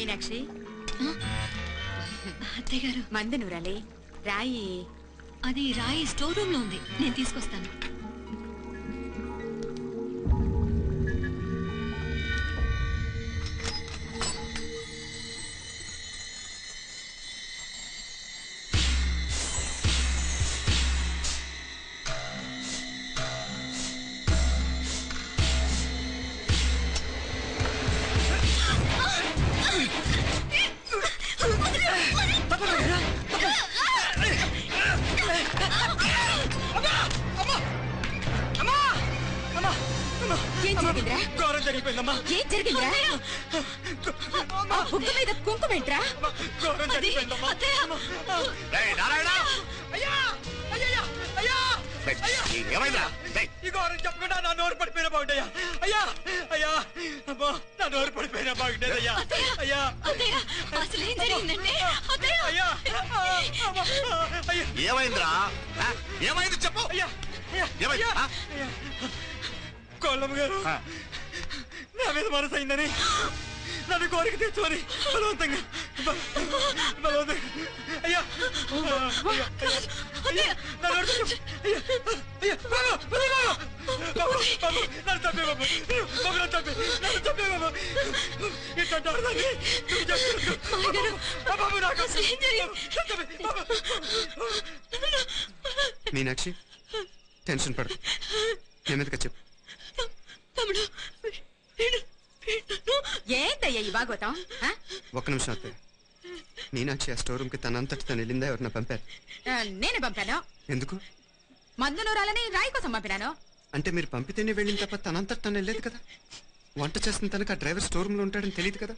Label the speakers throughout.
Speaker 1: మీనాక్షి
Speaker 2: అత్తయ్య గారు
Speaker 1: మందు నూరాలి రాయి.
Speaker 2: అది రాయి స్టోర్ రూమ్ లో ఉంది, నేను తీసుకొస్తాను.
Speaker 1: ఏం జరిగిందిరా? బుగ్గ మీద కుంకుమేంట్రా?
Speaker 3: చెప్పకుండా నా నోరు పడిపోయిన బాగుంటాయా? అయ్యా అయ్యా అమ్మో, నా నోరు పడిపోయిన బాగుంటేదయ్యా. అయ్యా
Speaker 2: అసలు ఏం జరిగిందండి?
Speaker 3: అయ్యా
Speaker 4: ఏమైందిరా? ఏమైంది చెప్పు.
Speaker 3: కోళ్ళమ్మ గారు నా మీద మనసు అయిందని నన్ను కోరిక తెచ్చుకొని బలవంతంగా అయ్యా నన్ను చంపే బాబు, నన్ను చంపే బాబు.
Speaker 5: మీనాక్షి టెన్షన్ పడు, నెమ్మదిగా చెప్పు.
Speaker 1: ఏంటయ్యా ఈ భాగవతం?
Speaker 5: ఒక్క నిమిషం అత్తయ్య. మీనాక్షి ఆ స్టోర్ రూమ్ కి తనంతటి తను వెళ్ళిందా, ఎవరిన పంపారు?
Speaker 1: నేనే పంపాను.
Speaker 5: ఎందుకు?
Speaker 1: మందు నూరాలని రాయి కోసం పంపినాను.
Speaker 5: అంటే మీరు పంపితేనే వెళ్ళింది తప్ప తనంతటి తను వెళ్ళలేదు కదా. వంట చేస్తున్న తనకు ఆ డ్రైవర్ స్టోర్ రూమ్ లో ఉంటాడని తెలియదు కదా.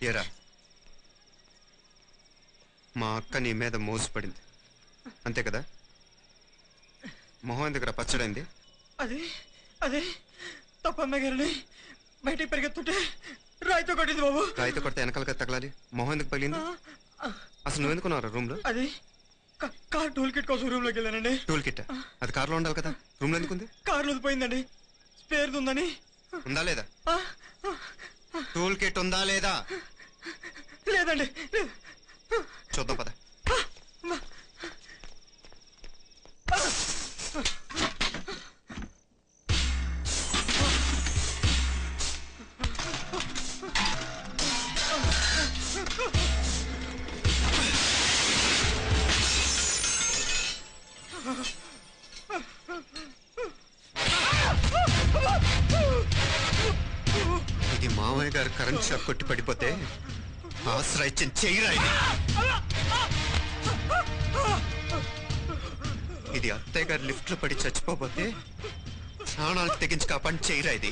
Speaker 5: ఏరా, మా అక్క నీ మీద మోసపడింది అంతే కదా. మొహం ఎందుకు పచ్చడైంది?
Speaker 3: అదే అదే తప్పమ్మ గారిని బయటికి పరిగెత్తుంటే రాయితో కొట్టింది బాబు.
Speaker 5: రాయితో కొడితే వెనకాలగా తగలాలి, మొహం ఎందుకు పగిలింది? అసలు నువ్వు ఎందుకున్నావు రూమ్ లో?
Speaker 3: అది కార్ టూల్ కిట్ కోసం రూమ్ లోకి వెళ్ళానండి.
Speaker 5: టూల్ కిట్ అది కార్లో ఉండాలి కదా, రూమ్ లో ఎందుకుంది?
Speaker 3: కార్లో పోయిందండి, స్పేర్ ఉందని.
Speaker 5: ఉందా లేదా? టూల్ కిట్ ఉందా లేదా?
Speaker 3: లేదండి.
Speaker 5: చూద్దాం పద. ఇది మామయ్య గారు కరెంట్ షాక్ కొట్టి పడిపోతే ఆశ్రయించిన చెయ్యరా ఇది అత్తయ్య గారు లిఫ్ట్ లో పడి చచ్చిపోతే ప్రాణాలు తెగించి కాపాడి చెయ్యరా ఇది.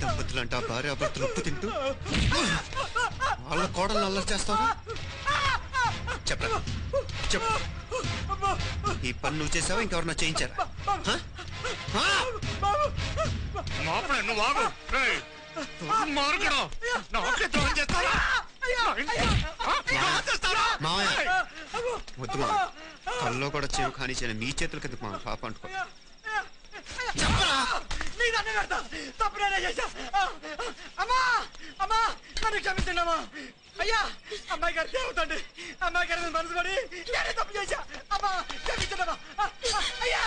Speaker 5: దంపతులంటే ఆ భార్యాభర్తలు ఉప్పు తింటూ వాళ్ళ కోడలు అల్లరి చేస్తావా? చెప్పరా చెప్పు. ఈ పని నువ్వు చేసావా, ఇంకెవరన్నా చేయించారా? వద్దు మా కల్లో కూడా చేవు కానీ చేయను, మీ చేతులు కదా మా పాప అంటుకో.
Speaker 3: తప్పునే చేశా. అమ్మా అమ్మా నన్ను క్షమించండి అమ్మా. అయ్యా అమ్మాయి గారు దేవుతండి, అమ్మాయి గారి మనసు పడి నేనే తప్పు చేశా. అమ్మా క్షమించండి అమ్మా. అయ్యా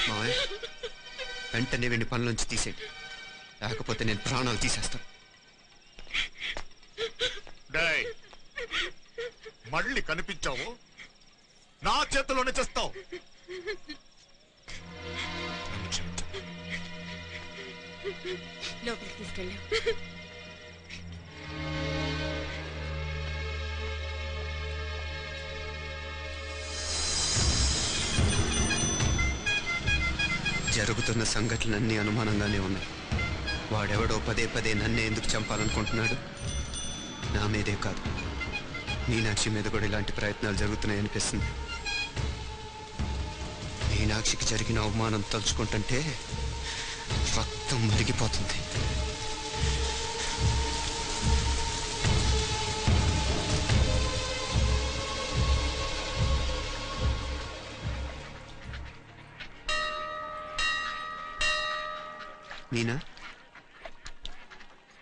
Speaker 5: మావయ్య వెంటనే వెండి పనులోంచి తీసేయండి, లేకపోతే నేను ప్రాణాలు తీసేస్తాను.
Speaker 4: మళ్ళీ కనిపించావు నా చేతిలోనే చేస్తావు.
Speaker 1: లోపలికి తీసుకెళ్ళా.
Speaker 5: జరుగుతున్న సంఘటనలన్నీ అనుమానంగానే ఉన్నాయి. వాడెవడో పదే పదే నన్నే ఎందుకు చంపాలనుకుంటున్నాడు? నా మీదే కాదు, మీనాక్షి మీద కూడా ఇలాంటి ప్రయత్నాలు జరుగుతున్నాయనిపిస్తుంది. మీనాక్షికి జరిగిన అవమానం తలుచుకుంటుంటే రక్తం మరిగిపోతుంది. మీనా,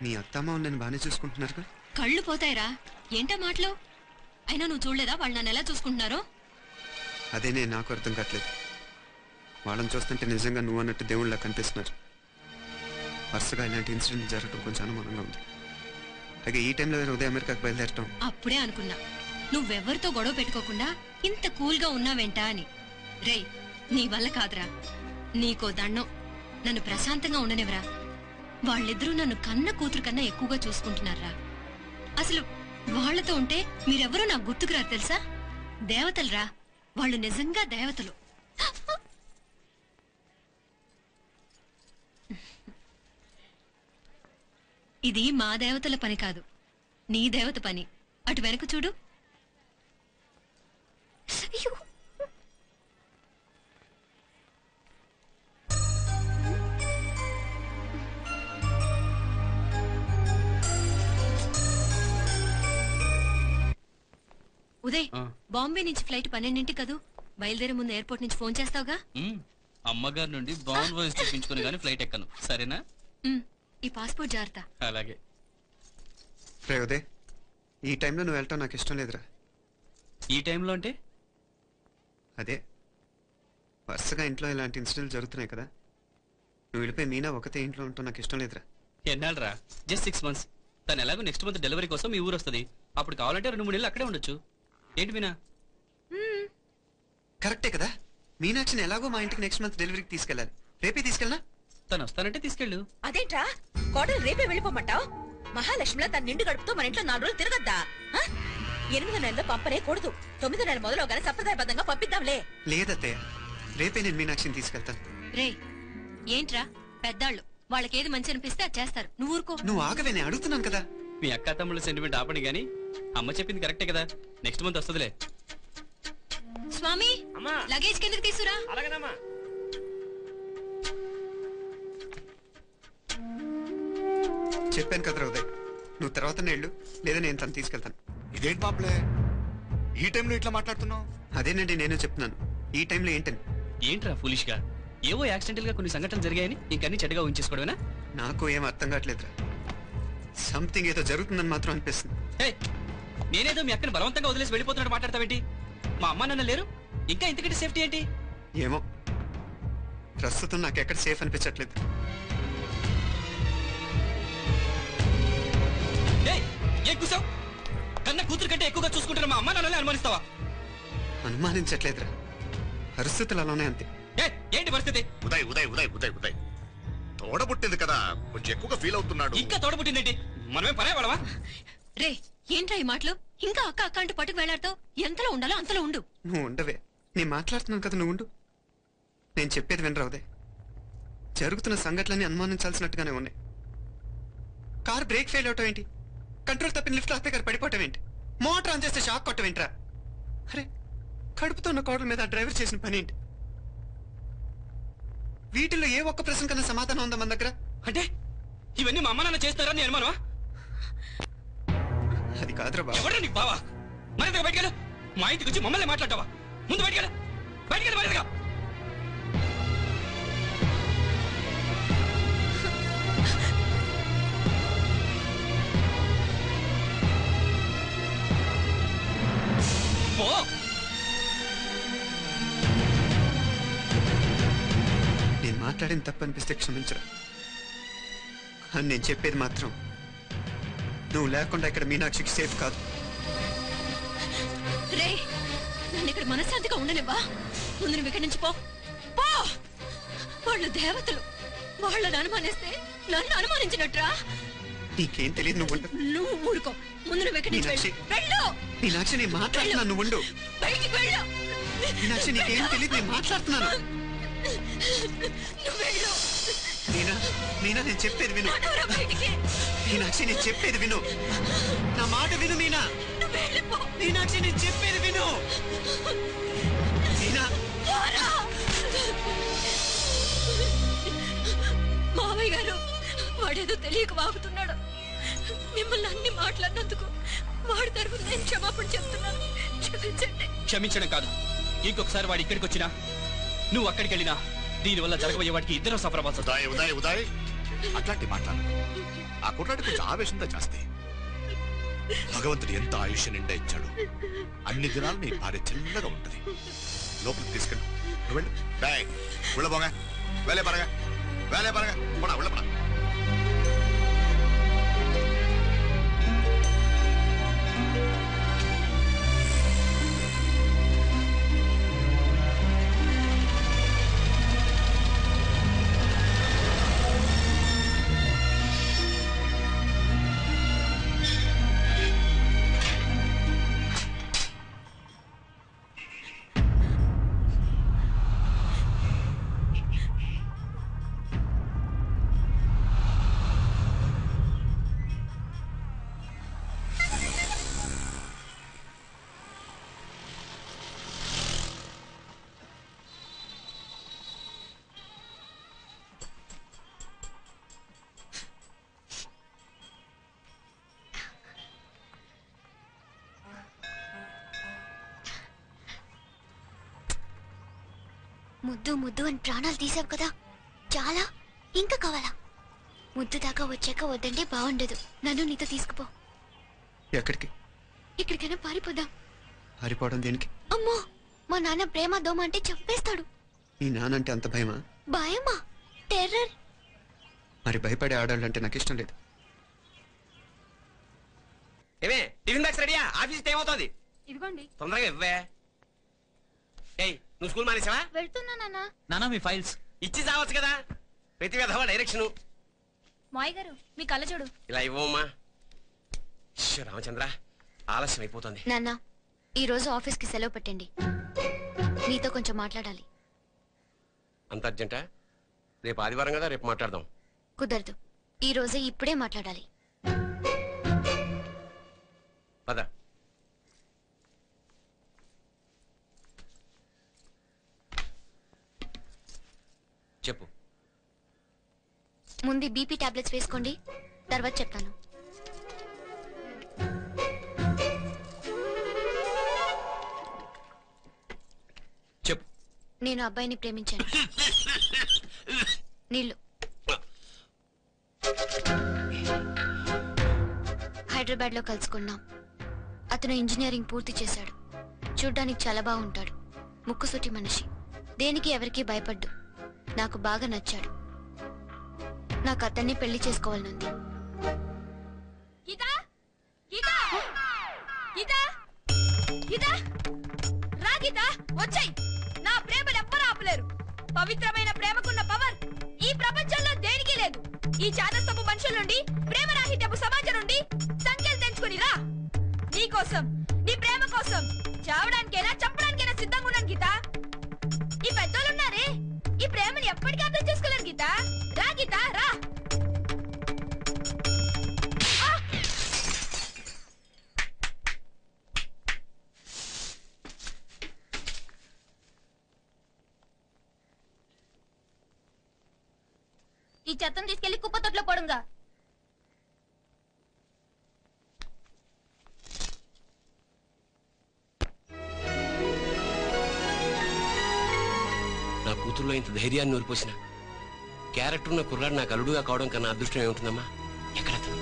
Speaker 5: మీ అత్తమ్మ నన్ను బాగానే చూసుకుంటున్నారుగా?
Speaker 2: కళ్ళు పోతాయిరా. ఏంటా మాటలు? అయినా నువ్వు చూడలేదా వాళ్ళు నన్ను ఎలా చూసుకుంటున్నారో?
Speaker 5: అదేనే నాకు అర్థం కావట్లేదు. వాళ్ళని చూస్తుంటే నిజంగా నువ్వు అన్నట్టు దేవుళ్ళ కనిపిస్తున్నారు. వరుసగా ఇలాంటి ఇన్సిడెంట్ జరగడం కొంచెం అనుమానంగా ఉంది. అలాగే ఈ టైంలో ఉదయం అమెరికాకు బయలుదేరటం.
Speaker 2: అప్పుడే అనుకున్నా నువ్వెవరితో గొడవ పెట్టుకోకుండా ఇంత కూల్గా ఉన్నావేంటా అని. రేయ్, నీ వల్ల కాదురా. నీకో దండం, నన్ను ప్రశాంతంగా ఉండనివరా. వాళ్ళిద్దరూ నన్ను కన్న కూతురు కన్నా ఎక్కువగా చూసుకుంటున్నారా. అసలు వాళ్లతో ఉంటే మీరెవరూ నాకు గుర్తుకురారు తెలుసా? దేవతలురా వాళ్ళు, నిజంగా దేవతలు. ఇది మా దేవతల పని కాదు, నీ దేవత పని. అటు వెనక చూడు. అయ్యో, ఉదయ్, బాంబే నుంచి ఫ్లైట్ 12ంటికి కదూ. బయలుదేరే ముందు ఎయిర్పోర్ట్ నుంచి ఫోన్ చేస్తావుగా?
Speaker 6: అమ్మగారి నుండి బాండ్ వాయిస్ చూపించుకుని గానీ ఫ్లైట్ ఎక్కను, సరేనా?
Speaker 2: ఈ పాస్పోర్ట్ జాగ్రత్త.
Speaker 6: అలాగే.
Speaker 5: రే ఉదయ్, ఈ టైంలో నువ్వు వెళ్ళటం నాకు ఇష్టం లేదురా.
Speaker 6: ఈ టైంలో అంటే?
Speaker 5: అదే వరుసగా ఇంట్లో ఇలాంటి ఇన్సిడెంట్లు జరుగుతున్నాయి కదా. నువ్వు వెళ్ళిపోయి మీనా ఒకతే ఇంట్లో ఉంటావు నాకు ఇష్టం లేదురా.
Speaker 6: ఎన్నాళ్ళరా? Just 6 months. తను ఎలాగో నెక్స్ట్ మంత్ డెలివరీ కోసం మీ ఊరు వస్తుంది. అప్పుడు కావాలంటే 2-3 నెలలు అక్కడే ఉండొచ్చు. ఏంటి మీనా?
Speaker 5: కరెక్టే కదా. మీనాక్షిని ఎలాగో మా ఇంటికి నెక్స్ట్ మంత్ డెలివరీకి తీసుకెళ్ళాలి. రేపే తీసుకెళ్ళనా?
Speaker 6: తను వస్తానంటే తీసుకెళ్ళు.
Speaker 1: అదేంట్రా కోడలు రేపే వెళ్ళిపోమంటావు? మహాలక్ష్మిలా తన నిండు గడుపుతూ మన ఇంట్లో 4 రోజులు తిరగద్దా? 8వ నెలలో పంపనే కూడదు. 9వ నెల మొదలుగానే సంప్రదాయబద్ధంగా పంపిద్దాంలే.
Speaker 5: లేదత్తయ్య, రేపే నేను మీనాక్షిని తీసుకెళ్తాను.
Speaker 2: రే, ఏంట్రా పెద్దాళ్ళు, వాళ్ళకేది మంచి అనిపిస్తే అది చేస్తారు. నువ్వు ఊరుకో.
Speaker 5: నువ్వు ఆగవే, నేను అడుగుతున్నాను కదా.
Speaker 6: మీ అక్క తమ్ముళ్ళ సెంటిమెంట్ ఆపండి గానీ అమ్మ చెప్పింది కరెక్టే కదా. నెక్స్ట్ మంత్ వస్తుందిలే.
Speaker 2: స్వామి, లగేజ్ కిందకి తీసురా.
Speaker 5: చెప్పాను కదరా ఉదయ్, నువ్వు తర్వాత నేళ్ళు లేదా నేను తను తీసుకెళ్తాను.
Speaker 4: ఇదేంటి మాప్లే ఈ టైంలో ఇట్లా మాట్లాడుతున్నావు?
Speaker 5: అదేనండి నేను చెప్తున్నాను, ఈ టైంలో ఏంటని.
Speaker 6: ఏంట్రా ఫులిష్ గా? ఏవో యాక్సిడెంటల్ గా కొన్ని సంఘటనలు జరిగాయని ఇంకన్నీ చెడ్డగా ఊహించేసుకోవడమేనా?
Speaker 5: నాకు ఏం అర్థం కావట్లేదురా. సంథింగ్ ఏదో జరుగుతుందని మాత్రం అనిపిస్తుంది.
Speaker 6: నేనేదో మీ అక్కని బలవంతంగా వదిలేసి వెళ్ళిపోతున్నట్టు మాట్లాడతావేంటి? మా అమ్మ నాన్న లేరు, ఇంకా ఇంతకంటే సేఫ్టీ ఏంటి?
Speaker 5: ఏమో, ప్రస్తుతం నాకు ఎక్కడ సేఫ్ అనిపించట్లేదు.
Speaker 6: ఏ కూసావు? కన్న కూతురు కంటే ఎక్కువగా చూసుకుంటున్న మా అమ్మ నాన్నలే అనుమానిస్తావా?
Speaker 5: అనుమానించట్లేదురా, పరిస్థితులు అలానే అంతే.
Speaker 6: ఏంటి పరిస్థితి?
Speaker 4: ఉదయ్ ఉదయ్ ఉదయ్ ఉదయ్ ఉదయ్ తోడబుట్టింది కదా, కొంచెం ఎక్కువగా ఫీల్ అవుతున్నాడు.
Speaker 6: ఇంకా తోడబుట్టిందేంటి? మనమే పనే వాళ్ళవా?
Speaker 2: రే, ఏంట్రా ఈ మాటలు? ఇంకా అక్క అక్క అంటూ పట్టుకు వెళ్లాడుతావు. ఎంతలో ఉండాలో అంతలో ఉండు.
Speaker 5: నువ్వు ఉండవే, నేను మాట్లాడుతున్నాను కదా, నువ్వు ఉండు. నేను చెప్పేది వినరా ఉదయ్, జరుగుతున్న సంఘటనలన్నీ అనుమానించాల్సినట్టుగానే ఉన్నాయి. కార్ బ్రేక్ ఫెయిల్ అవటం ఏంటి? కంట్రోల్ తప్పిన లిఫ్ట్ అత్తే గారు పడిపోవటం ఏంటి? మోటార్ ఆన్ చేస్తే షాక్ కొట్టం ఏంట్రా? అరే, కడుపుతో ఉన్న కోడల మీద డ్రైవర్ చేసిన పని ఏంటి? వీటిల్లో ఏ ఒక్క ప్రశ్న కన్నా సమాధానం ఉందా మన దగ్గర?
Speaker 6: అంటే ఇవన్నీ మా అమ్మ నాన్న చేస్తారా నీ అనుమానమా?
Speaker 5: అది కాదురా బాబు.
Speaker 6: ఎవరా నీకు బావా? మరింతగా బయటకెళ్ళు. మా ఇంటికి వచ్చి మమ్మల్ని మాట్లాడతావా? ముందు బయటకెళ్ళు, బయటకెళ్ళు మరింతగా.
Speaker 5: నేను మాట్లాడిన తప్పు అనిపిస్తే క్షమించరా. అని నేను చెప్పేది మాత్రం, నువ్వు లేకుండా ఇక్కడ మీనాక్షికి సేఫ్ కాదు.
Speaker 2: రే, నన్ను ఇక్కడ మనశ్శాంతిగా ఉండనివ్వా. ముందు నువ్వు ఇక్కడి నుంచి పో. వాళ్ళు దేవతలు, వాళ్ళని అనుమానిస్తే నన్ను అనుమానించినట్రా.
Speaker 5: నీకేం తెలియదు, నువ్వు ఉండు.
Speaker 2: నువ్వు ఊరుకో. ముందు నువ్వు ఇక్కడి నుంచి వెళ్ళు.
Speaker 5: మీనాక్షి, నేను మాట్లాడుతున్నాను, నువ్వు ఉండు.
Speaker 2: బయటికి వెళ్ళు.
Speaker 5: మీనాక్షి, నీకేం తెలియదు, నేను మాట్లాడుతున్నాను.
Speaker 2: నువ్వు వెళ్ళు.
Speaker 5: మీనా, మీనా, నేను చెప్పేది విను.
Speaker 2: బయటికి.
Speaker 5: మీనాక్షి, నేను చెప్పేది విను. నా మాట విను మీనా.
Speaker 2: నువ్వు వెళ్ళిపో.
Speaker 5: మీనాక్షి, నేను చెప్పేది విను. మీనా,
Speaker 2: మావయ్య గారు, వాడేదో తెలియక వాగుతున్నాడు. మిమ్మల్ని అన్ని మాట్లాడినందుకు వాడి తరఫున నేను క్షమాపణ చెప్తున్నాను. క్షమించండి.
Speaker 6: క్షమించడం కాదు, ఇంకొకసారి వాడు ఇక్కడికి వచ్చినా నువ్వు అక్కడికి వెళ్ళినా దీనివల్ల జరగబోయే వాడికి ఇద్దరు సఫర్ అవ్వాల్సి.
Speaker 4: ఉదయ్ ఉదయ్ ఉదయ్ అట్లాంటి మాట్లాడు. ఆ కుట్రాడి కొంచెం ఆవేశంతో చేస్తే భగవంతుడు ఎంత ఆయుష్ నిండా ఇచ్చాడు. అన్ని దినాలు నీ భార్య చిన్నగా ఉంటది. లోపలికి తీసుకెళ్ళు. నువ్వు వెళ్ళు. డేయ్, ఉள்ள పోగా వేలే పరగా పోడా ఉள்ள పడ.
Speaker 7: ముద్దు ముద్దు అని ప్రాణాలు తీసావు కదా, చాలా ఇంకా కావాలా? ముద్దు దాకా వచ్చాక వద్దంటే బాగుండదు. నన్ను నీతో తీసుకుపో.
Speaker 5: ఎక్కడికి?
Speaker 7: ఎక్కడికైనా పారిపోదాం.
Speaker 5: పారిపోవడం దేనికి?
Speaker 7: అమ్మో, మా నాన్న ప్రేమ దోమ అంటే చంపేస్తాడు.
Speaker 5: నీ నానంటే అంత భయమా?
Speaker 7: భయమా? టెర్రర్.
Speaker 5: మరి భయపడే ఆడాలంటే నాకు ఇష్టం లేదు.
Speaker 3: ఏమే టిఫిన్ బాక్స్ రెడీయా? ఆఫీస్ టైం అవుతుంది.
Speaker 1: ఇదిగోండి.
Speaker 3: తొందరగా ఇవ్వే. ఏయ్, నువ్వు స్కూల్ మానేసావా?
Speaker 7: వెళ్తున్నా నాన్న.
Speaker 6: నానా మీ ఫైల్స్
Speaker 3: ఇచ్చి చావచ్చు కదా. ప్రతి విధవా డైరెక్షన్.
Speaker 7: మాయ్ గారు మీ కళ్ళ చూడు.
Speaker 3: ఇలా ఇవ్వమ్మా. రామచంద్ర, ఆలస్యం అయిపోతుంది.
Speaker 7: నాన్న, ఈ రోజు ఆఫీస్ కి సెలవు పెట్టండి. నీతో కొంచెం మాట్లాడాలి.
Speaker 3: అంత అర్జెంటా? రేపు ఆదివారం కదా, రేపు మాట్లాడదాం.
Speaker 7: కుదరదు, ఈ రోజే ఇప్పుడే మాట్లాడాలి.
Speaker 3: పద. చెప్పు.
Speaker 7: ముందు బీపీ టాబ్లెట్స్ వేసుకోండి, తర్వాత చెప్తాను.
Speaker 3: చెప్పు.
Speaker 7: నేను అబ్బాయిని ప్రేమించాను. నీళ్ళు. హైదరాబాద్ లో కలుసుకున్నాం. అతను ఇంజనీరింగ్ పూర్తి చేశాడు. చూడ్డానికి చాలా బాగుంటాడు. ముక్కుసూటి మనిషి. దేనికి ఎవరికీ భయపడ్డు. నాకు బాగా నచ్చాడు. నాకు అతన్ని పెళ్లి చేసుకోవాలనుంది.
Speaker 1: నా ప్రేమను ఎవ్వరూ ఆపలేరు. పవిత్రమైన ప్రేమకున్న పవర్ ఈ ప్రపంచంలో దేనికి లేదు. ఈ చాదస్తపు మనుషుల నుండి, ప్రేమరాహిత్యపు సమాజం నుండి సంఖ్యలు తెంచుకుని రా. నీ కోసం, నీ ప్రేమ కోసం చావడానికైనా చంపడానికైనా సిద్ధంగా ఉన్నాను గీత. ఈ పెద్దోళ్ళున్నారే, ఈ ప్రేమని ఎప్పటికీ అర్థం చేసుకోలేరు గీత. రా గీత, రా. ఈ చెత్తను తీసుకెళ్లి కుప్ప తొట్లో పోడుగా.
Speaker 3: నా కూతుర్లో ఇంత ధైర్యాన్ని నూరిపోసిన క్యారెక్టర్ ఉన్న కుర్రాడు నాకు అల్లుడుగా కావడం కన్నా అదృష్టం ఏముంటుందమ్మా? ఎక్కడ అతను?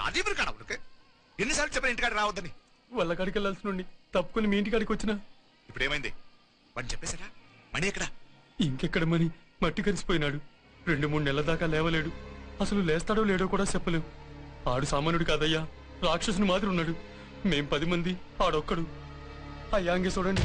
Speaker 4: அறிவு இருக்காடா உனக்கு? ఎన్నిసార్లు చెప్పిన ఇంటికాడ రావద్దని?
Speaker 3: వాళ్ళ కాడికి వెళ్ళాల్సి నుండి తప్పుకుని మీ ఇంటికాడికి వచ్చినా
Speaker 4: ఇప్పుడు ఏమైంది? వాడిని చెప్పేశారా? మణి ఎక్కడ?
Speaker 3: ఇంకెక్కడ మని మట్టి కరిసిపోయినాడు. 2-3 నెలల దాకా లేవలేడు. అసలు లేస్తాడో లేడో కూడా చెప్పలేం. ఆడు సామాన్యుడు కాదయ్యా, రాక్షసుని మాదిరి ఉన్నాడు. మేం 10 మంది, ఆడొక్కడు. అయ్యాంగే చూడండి.